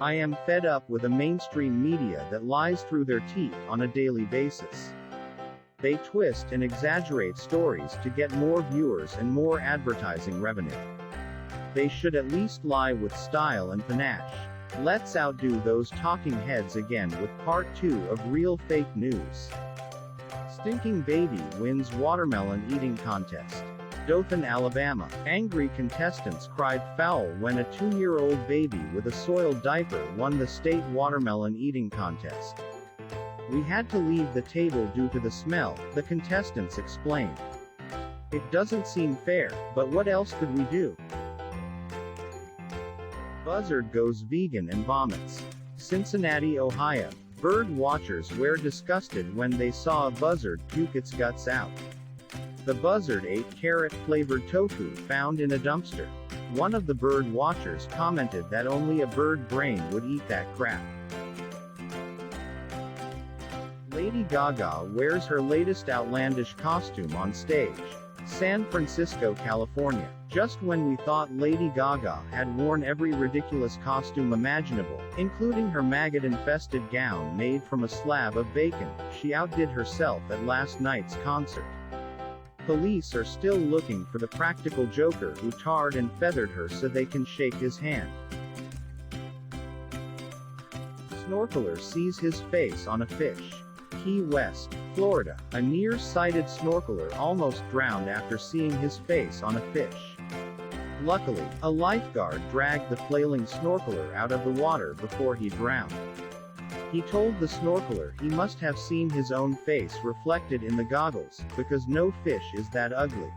I am fed up with a mainstream media that lies through their teeth on a daily basis. They twist and exaggerate stories to get more viewers and more advertising revenue. They should at least lie with style and panache. Let's outdo those talking heads again with part 2 of Real Fake News. Stinking baby wins watermelon eating contest. Dothan, Alabama. Angry contestants cried foul when a 2-year-old baby with a soiled diaper won the state watermelon eating contest. We had to leave the table due to the smell, the contestants explained. It doesn't seem fair, but what else could we do? Buzzard goes vegan and vomits. Cincinnati, Ohio. Bird watchers were disgusted when they saw a buzzard puke its guts out. The buzzard ate carrot-flavored tofu found in a dumpster. One of the bird watchers commented that only a bird brain would eat that crap. Lady Gaga wears her latest outlandish costume on stage. San Francisco, California. Just when we thought Lady Gaga had worn every ridiculous costume imaginable, including her maggot-infested gown made from a slab of bacon, she outdid herself at last night's concert. Police are still looking for the practical joker who tarred and feathered her so they can shake his hand. Snorkeler sees his face on a fish. Key West, Florida. A near-sighted snorkeler almost drowned after seeing his face on a fish. Luckily, a lifeguard dragged the flailing snorkeler out of the water before he drowned. He told the snorkeler he must have seen his own face reflected in the goggles, because no fish is that ugly.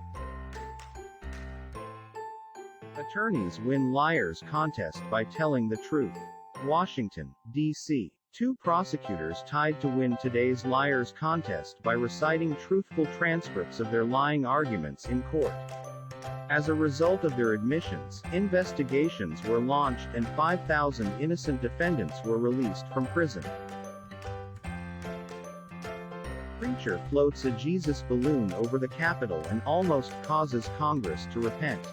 Attorneys win liars contest by telling the truth. Washington, D.C. 2 prosecutors tied to win today's liars contest by reciting truthful transcripts of their lying arguments in court. As a result of their admissions, investigations were launched and 5,000 innocent defendants were released from prison. Preacher floats a Jesus balloon over the Capitol and almost causes Congress to repent.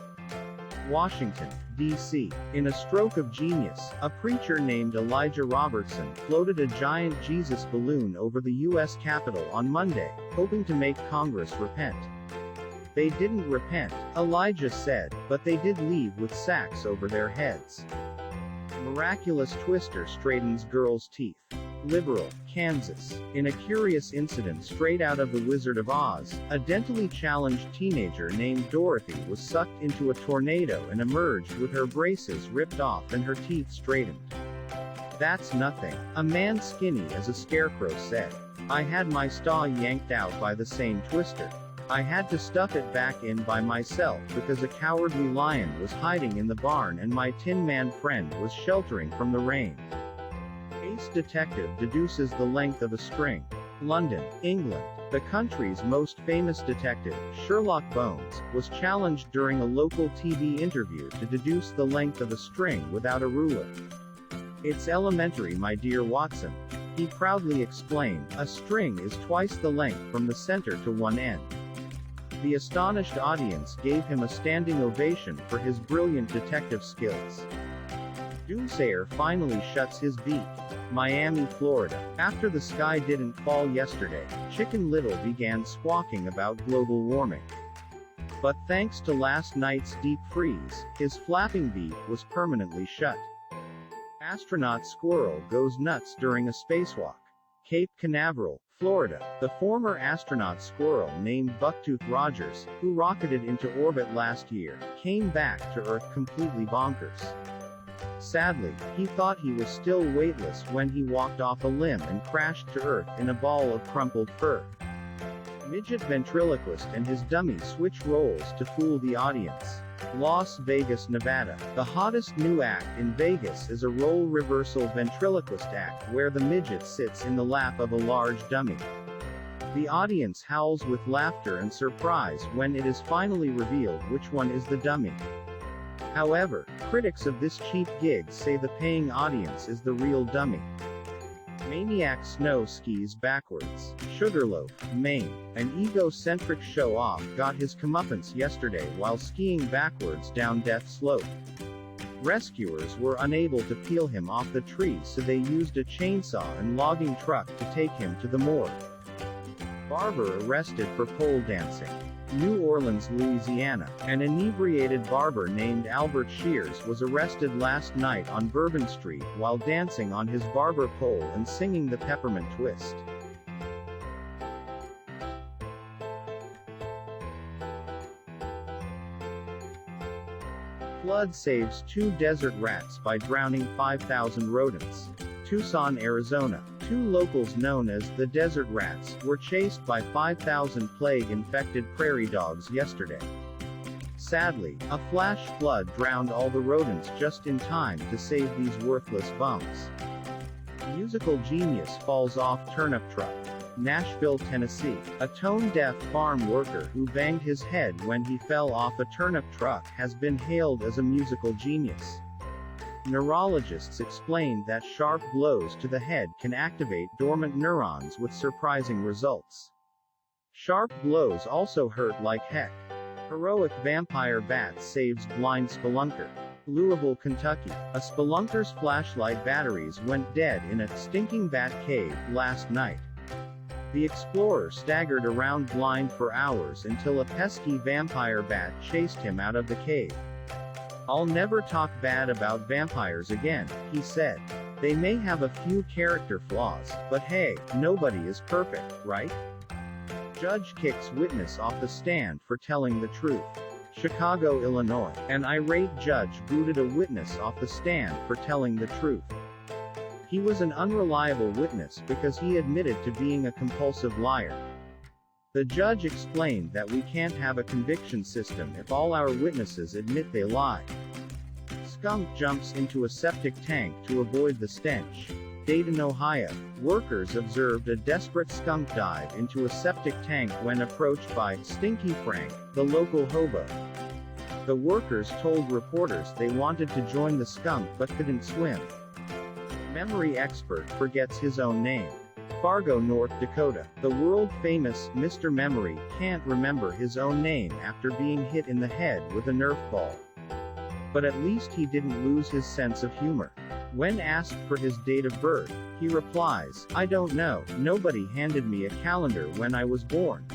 Washington, D.C. In a stroke of genius, a preacher named Elijah Robertson floated a giant Jesus balloon over the U.S. Capitol on Monday, hoping to make Congress repent. They didn't repent, Elijah said, but they did leave with sacks over their heads. Miraculous twister straightens girl's teeth. Liberal, Kansas. In a curious incident straight out of The Wizard of Oz, a dentally challenged teenager named Dorothy was sucked into a tornado and emerged with her braces ripped off and her teeth straightened. That's nothing, a man skinny as a scarecrow said. I had my staw yanked out by the same twister. I had to stuff it back in by myself because a cowardly lion was hiding in the barn and my Tin Man friend was sheltering from the rain. Ace detective deduces the length of a string. London, England. The country's most famous detective, Sherlock Bones, was challenged during a local TV interview to deduce the length of a string without a ruler. It's elementary, my dear Watson. He proudly explained, a string is twice the length from the center to one end. The astonished audience gave him a standing ovation for his brilliant detective skills. Doomsayer finally shuts his beak. Miami, Florida. After the sky didn't fall yesterday, Chicken Little began squawking about global warming. But thanks to last night's deep freeze, his flapping beak was permanently shut. Astronaut Squirrel goes nuts during a spacewalk. Cape Canaveral, Florida. The former astronaut squirrel named Bucktooth Rogers, who rocketed into orbit last year, came back to Earth completely bonkers. Sadly, he thought he was still weightless when he walked off a limb and crashed to Earth in a ball of crumpled fur. Midget ventriloquist and his dummy switch roles to fool the audience. Las Vegas, Nevada. The hottest new act in Vegas is a role reversal ventriloquist act where the midget sits in the lap of a large dummy. The audience howls with laughter and surprise when it is finally revealed which one is the dummy. However, critics of this cheap gig say the paying audience is the real dummy. Maniac snow skis backwards. Sugarloaf, Maine. An egocentric show-off got his comeuppance yesterday while skiing backwards down Death Slope. Rescuers were unable to peel him off the tree, so they used a chainsaw and logging truck to take him to the morgue. Barber arrested for pole dancing. New Orleans, Louisiana. An inebriated barber named Albert Shears was arrested last night on Bourbon Street while dancing on his barber pole and singing the Peppermint Twist. Flood saves 2 desert rats by drowning 5,000 rodents. Tucson, Arizona. 2 locals known as the Desert Rats were chased by 5,000 plague-infected prairie dogs yesterday. Sadly, a flash flood drowned all the rodents just in time to save these worthless bums. Musical genius falls off turnip truck. Nashville, Tennessee. A tone-deaf farm worker who banged his head when he fell off a turnip truck has been hailed as a musical genius. Neurologists explained that sharp blows to the head can activate dormant neurons with surprising results. Sharp blows also hurt like heck. Heroic vampire bat saves blind spelunker. Louisville, Kentucky. A spelunker's flashlight batteries went dead in a stinking bat cave last night. The explorer staggered around blind for hours until a pesky vampire bat chased him out of the cave. "I'll never talk bad about vampires again," he said. "They may have a few character flaws, but hey, nobody is perfect, right?" Judge kicks witness off the stand for telling the truth. Chicago, Illinois. An irate judge booted a witness off the stand for telling the truth. He was an unreliable witness because he admitted to being a compulsive liar. The judge explained that we can't have a conviction system if all our witnesses admit they lie. Skunk jumps into a septic tank to avoid the stench. Dayton, Ohio. Workers observed a desperate skunk dive into a septic tank when approached by Stinky Frank, the local hobo. The workers told reporters they wanted to join the skunk but couldn't swim. Memory expert forgets his own name. Fargo, North Dakota. The world-famous Mr. Memory can't remember his own name after being hit in the head with a Nerf ball. But at least he didn't lose his sense of humor. When asked for his date of birth, he replies, "I don't know, nobody handed me a calendar when I was born."